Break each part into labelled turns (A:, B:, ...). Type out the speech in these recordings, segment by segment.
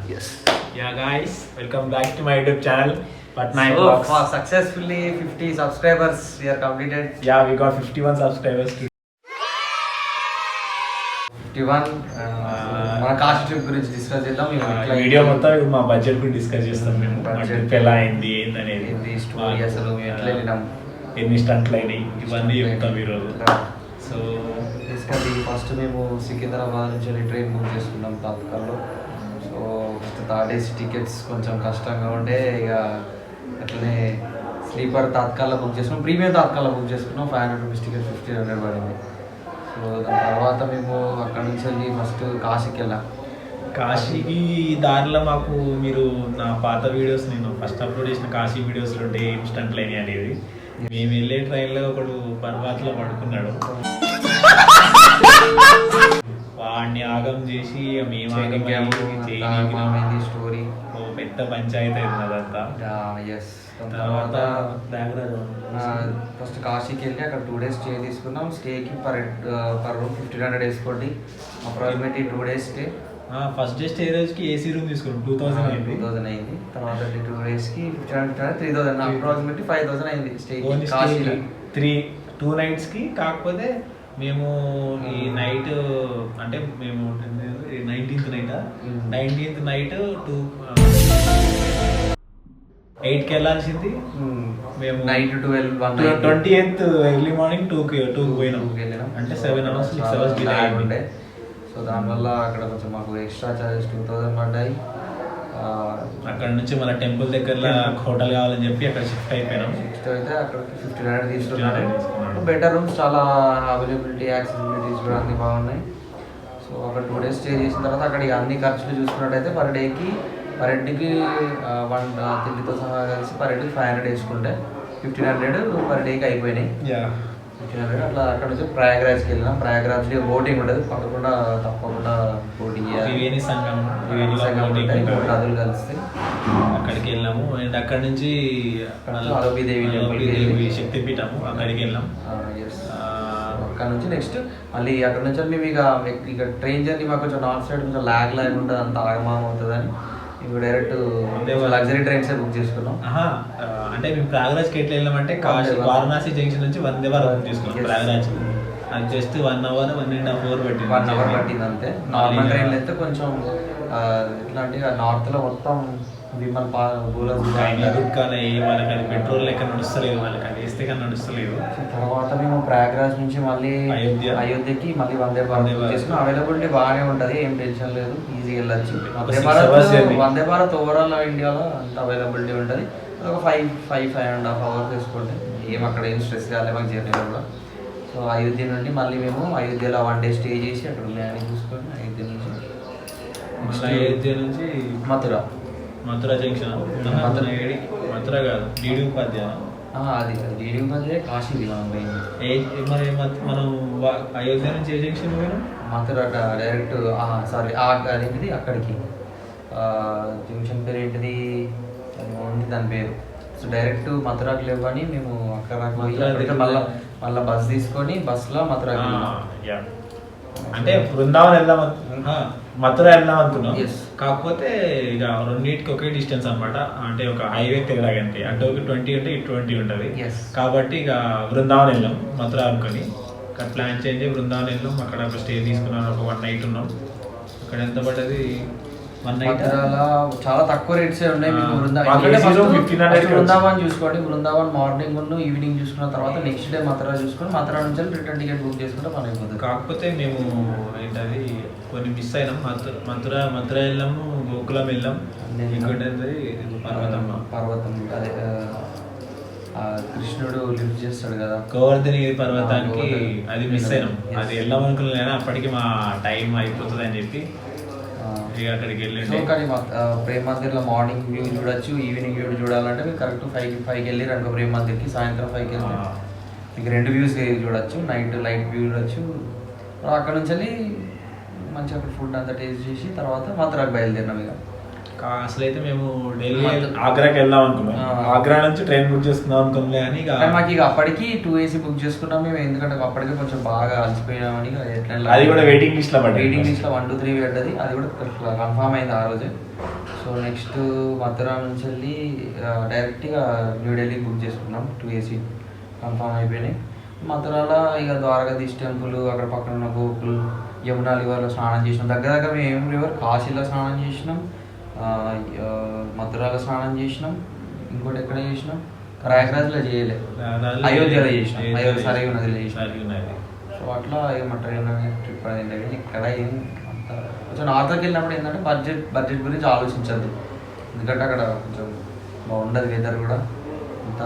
A: Yes.
B: Yeah, guys, welcome back to my YouTube channel. But
A: For successfully 50 subscribers we are completed.
B: Yeah, we got 51 subscribers.
A: 51 మన cost trip గురించి discuss చేద్దాం.
B: Video మొత్తం మా budget గురించి discuss చేస్తాం. మేము
A: budget
B: ఎలా అయింది ఏంటనేది,
A: స్టోరీ, అసలు ఎట్లా వెళ్ళినాం,
B: ఎన్ని స్టంట్లు అయినాయి, ఇవన్నీ చెప్తాం ఈరోజు. సో
A: బేసికల్లీ ఫస్ట్ మేము సికింద్రాబాద్ నుంచి ట్రైన్ బుక్ చేసుకున్నాం తాత్కాల్లో. So first third AC tickets కొంచెం కష్టంగా ఉండే, ఇక అట్లనే స్లీపర్ తాత్కాల్లో బుక్ చేసుకున్నాం. ప్రీమియం తాత్కాల్లో బుక్ చేసుకున్నాం. 500 రూపీస్ టికెట్ 1500 పడింది. సో దాని తర్వాత మేము అక్కడ నుంచి వెళ్ళి ఫస్ట్ కాశీకి వెళ్ళాం.
B: కాశీకి దారిలో మాకు మీరు నా పాత వీడియోస్, నేను ఫస్ట్ అప్లోడ్ చేసిన కాశీ వీడియోస్లో ఉంటే ఏం స్టంట్లు అయినాయి అనేది. మేము వెళ్ళే ట్రైన్లో ఒకడు పర్వాత్లో పడుకున్నాడు. వాడిని ఆగం చేసి మేము
A: స్టోరీ
B: పెద్ద పంచాయతీ అయింది అదంతా.
A: తర్వాత ఫస్ట్ కాశీకి వెళ్ళి అక్కడ 2 days స్టే తీసుకున్నాం. స్టేకి పర్ రూమ్ 1500 వేసుకోండి. Approximately 2 days stay.
B: First day stay రోజుకి ఏసీ రూమ్ తీసుకున్నాం. 2000 అయింది.
A: తర్వాత 2 daysకి 1500 3000, అప్రాక్సిమేట్లీ 5000 అయింది స్టే కాశీలో.
B: 2 nights కాకపోతే మేము ఈ నైట్ అంటే మేము 19th నైట్ 8కి వెళ్ళాల్సింది. మేము
A: నైట్
B: 20th ఎర్లీ మార్నింగ్ 2కి పోయినాం. అంటే 7 hours 6 hours డిలే
A: ఉండే. సో దానివల్ల అక్కడ కొంచెం మాకు ఎక్స్ట్రా చార్జెస్ 2000 పడ్డాయి.
B: అక్కడ నుంచి మన టెంపుల్ దగ్గర హోటల్ కావాలని చెప్పి అక్కడ షిఫ్ట్ అయిపోయినాం.
A: షిఫ్ట్ అయితే అక్కడికి 1500 తీసుకున్నారు. బెటర్ రూమ్స్, చాలా అవైలబిలిటీ, యాక్సెసిబిలిటీస్ కూడా అన్నీ బాగున్నాయి. సో అక్కడ 2 days స్టే చేసిన తర్వాత అక్కడ అన్ని ఖర్చులు చూసుకున్నట్టయితే పర్ హెడ్కి తిండితో సహా కలిసి పర్ హెడ్కి 500 వేసుకుంటే 1500 పర్ డేకి అయిపోయినాయి. 1500 అట్లా. అక్కడ నుంచి ప్రయాగ్రాజ్కి వెళ్ళినాం. ప్రయాగ్రాజ్లో బోటింగ్ ఉంటుంది, తప్పకుండా బోటింగ్ చేయాలి. నదులు కలిస్తే
B: అక్కడికి వెళ్ళాము. అండ్ అక్కడ నుంచి
A: అలోపీదేవి
B: శక్తిపీఠము అక్కడికి వెళ్ళాం.
A: అక్కడ నుంచి నెక్స్ట్ మళ్ళీ అక్కడ నుంచి మేము ఇక ట్రైన్ జర్నీ మాకు కొంచెం నార్త్ సైడ్ కొంచెం ల్యాగ్ ఉంటుంది, అంత ఆగమాగం అవుతుందని ఇప్పుడు డైరెక్ట్ లగ్జరీ ట్రైన్స్ బుక్ చేసుకున్నాం.
B: అంటే మేము ప్రయాగ్రాజ్కి ఎట్లా వెళ్ళామంటే వారణాసి జంక్షన్ నుంచి వందే భారత్ బుక్ చేసుకున్నాం. ప్రయాగ్రాజ్ అది జస్ట్ 1 hour 1.5 hour పట్టింది.
A: 1 hour పట్టింది అంతే. నార్మల్ ట్రైన్లు అయితే కొంచెం ఎట్లా అంటే నార్త్లో మొత్తం విమల్
B: వాళ్ళకి అది పెట్రోల్ లెక్క నడుస్తలేదు, వాళ్ళకి అది వేస్తే కానీ నడుస్తలేదు.
A: తర్వాత మేము ప్రయాగ్రాజ్ నుంచి మళ్ళీ అయోధ్యకి మళ్ళీ వందే భారత్ చేసుకున్నాం. అవైలబిలిటీ బాగానే ఉంటుంది, ఏం టెన్షన్ లేదు, ఈజీగా వెళ్ళచ్చు. వందే భారత్ ఓవరాల్ ఇండియాలో అంత అవైలబిలిటీ ఉంటుంది. ఒక 5.5 hours వేసుకోండి. ఏం అక్కడ ఏం స్ట్రెస్ కాలేదు మాకు జర్నీలో కూడా. సో అయోధ్య నుండి మళ్ళీ మేము అయోధ్యలో 1 day స్టే చేసి అక్కడ ఉన్నాయని చూసుకొని అయోధ్య నుంచి
B: మథుర జంక్షన్, మథుర కాదు డీడీ ఉపాధ్యాయ,
A: అది డీడీ ఉపాధ్యాయ కాశీది మనం పోయింది.
B: మరి మనం అయోధ్య నుంచి ఏ జంక్షన్ పోయినాం?
A: మథుర డైరెక్ట్ సారీ అదేంటిది అక్కడికి జంక్షన్ పేరు ఏంటిది ఉంది దాని పేరు. సో డైరెక్ట్ మథురాకి లేవని మేము అక్కడ మళ్ళీ బస్ తీసుకొని బస్లో మథురాకి
B: అంటే బృందావన్ వెళ్దాం, మథుర వెళ్దాం అనుకున్నాం. కాకపోతే ఇక రెండింటికి ఒకే డిస్టెన్స్ అనమాట. అంటే ఒక హైవే తెగలాగంతే, అంటే ఒక 20 అంటే 20 ఉంటుంది. కాబట్టి ఇక బృందావన్ వెళ్ళాం మథుర అనుకుని. అక్కడ ప్లాన్ చేంజ్ అయ్యి బృందావన్ వెళ్ళాం. అక్కడ ఒక స్టే తీసుకున్నాం. ఒక 1 night ఉన్నాం. అక్కడ ఎంత పడ్డది? 1 night
A: చాలా తక్కువ రేట్స్ ఉన్నాయి. బృందావన్ చూసుకోండి. బృందావన్ మార్నింగ్ ఈవినింగ్ చూసుకున్న తర్వాత నెక్స్ట్ డే మథుర చూసుకొని మథుర నుంచి రిటర్న్ టికెట్ బుక్ చేసుకుంటే పని అయిపోతుంది.
B: కాకపోతే మేము ఏంటది కొన్ని మిస్ అయినాం. మథుర వెళ్ళాము, గోకులం వెళ్ళాం. ఇంకోటి
A: పర్వతం అదే కృష్ణుడు లిఫ్ట్ చేస్తాడు కదా
B: గోవర్ధనగిరి పర్వతానికి, అది మిస్ అయినాం. అది వెళ్ళాం అనుకున్నాం కానీ అప్పటికి మా టైం అయిపోతుంది అని చెప్పి అక్కడికి వెళ్ళండి.
A: కానీ ప్రేమ్ మందిర్లో మార్నింగ్ వ్యూ చూడొచ్చు, ఈవినింగ్ వ్యూ చూడాలంటే మీకు కరెక్ట్ 5కి వెళ్ళి రండి ప్రేమ్ మందిర్కి. సాయంత్రం 5కి వెళ్తే మీకు 2 views చూడొచ్చు. నైట్ లైట్ వ్యూ చూడొచ్చు. అక్కడ నుంచి వెళ్ళి మంచిగా అక్కడ ఫుడ్ అంతా టేస్ట్ చేసి తర్వాత మథురాకి బయలుదేరినాం. ఇక
B: అసలు అయితే మేము ఢిల్లీ ఆగ్రాకి వెళ్దాం అనుకున్నాం. ఆగ్రా నుంచి ట్రైన్ బుక్ చేసుకుందాం అనుకున్నాం కానీ
A: మాకు ఇక అప్పటికి 2 AC బుక్ చేసుకున్నాం మేము, ఎందుకంటే అప్పటికే కొంచెం బాగా అలసిపోయినామని.
B: అది కూడా వెయిటింగ్ లిస్ట్ లో
A: 1 to 3 పడ్డది, అది కూడా కన్ఫామ్ అయింది ఆ రోజే. సో నెక్స్ట్ మథురా నుంచి వెళ్ళి డైరెక్ట్గా న్యూఢిల్లీ బుక్ చేసుకున్నాం. 2 AC కన్ఫామ్ అయిపోయినాయి. మథురాలో ఇక ద్వారకాధీశ్ టెంపుల్, అక్కడ పక్కన ఉన్న గోకుల్, యమునా రివర్లో స్నానం చేసినాం. దగ్గర మేము రివర్ కాశీలో స్నానం చేసినాం, మథురాలో స్నానం చేసినాం, ఇంకోటి ఎక్కడ చేసినాం, ప్రయాగ్రాజ్లో చేయలే, అయోధ్యలో చేసినాం, అయోధ్య సరైన నదిలో చేసినాం. సో అట్లా ఇక మా ట్రైన్ ట్రిప్ అనేది ఇక్కడ ఏం అంత కొంచెం నార్త్కి వెళ్ళినప్పుడు ఏంటంటే బడ్జెట్ గురించి ఆలోచించద్దు, ఎందుకంటే అక్కడ కొంచెం బాగుండదు, వెదర్ కూడా అంత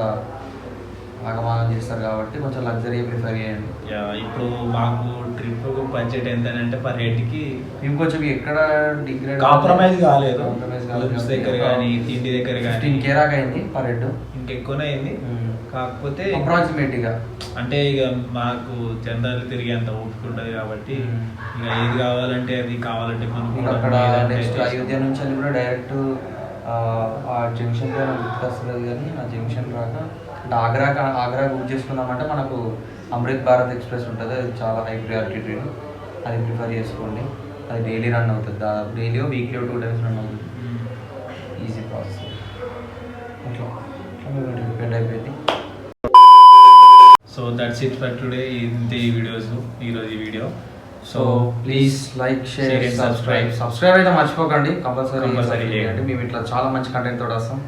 A: ఆగమాగం చేస్తారు కాబట్టి కొంచెం లగ్జరీ ప్రిఫర్ చేయండి.
B: ఇప్పుడు మాకు ట్రిప్ బడ్జెట్ ఎంత అంటే పర్ హెడ్కి
A: మేము కొంచెం ఎక్కడ డిగ్రేడ్
B: కాంప్రమైజ్ కాలేదు, దగ్గర కానీ తిండి దగ్గర కానీ
A: 15K దాకా అయింది పర్ హెడ్,
B: ఇంకెక్కువనే అయింది. కాకపోతే
A: అప్రాక్సిమేట్గా
B: అంటే ఇక మాకు జనరల్ తిరిగి అంత ఓపిక ఉంటుంది కాబట్టి ఇక ఏది కావాలంటే అది కావాలంటే
A: అక్కడ నెక్స్ట్ అయోధ్య నుంచి వెళ్ళి కూడా డైరెక్ట్ ఆ జంక్షన్ పైన గుర్తుకొస్తుంది కానీ ఆ జంక్షన్ రాక ఆగ్రా బుక్ చేసుకున్నామంటే మనకు అమృత్ భారత్ ఎక్స్ప్రెస్ ఉంటుంది, అది చాలా హై ప్రియారిటీ ట్రైన్, అది ప్రిఫర్ చేసుకోండి. అది డైలీ రన్ అవుతుంది, దాదాపు డైలీ వీక్లీ 2 times రన్ అవుతుంది, ఈజీ ప్రాసెస్. అట్లా డిపెండ్ అయిపోయింది.
B: So that's it for today. ఇంతే ఈ వీడియోస్, ఈరోజు ఈ video.
A: So please like, share, subscribe అయితే మర్చిపోకండి, కంపల్సరీ చేయండి. మేము ఇట్లా చాలా మంచి కంటెంట్ తోటి వస్తాం.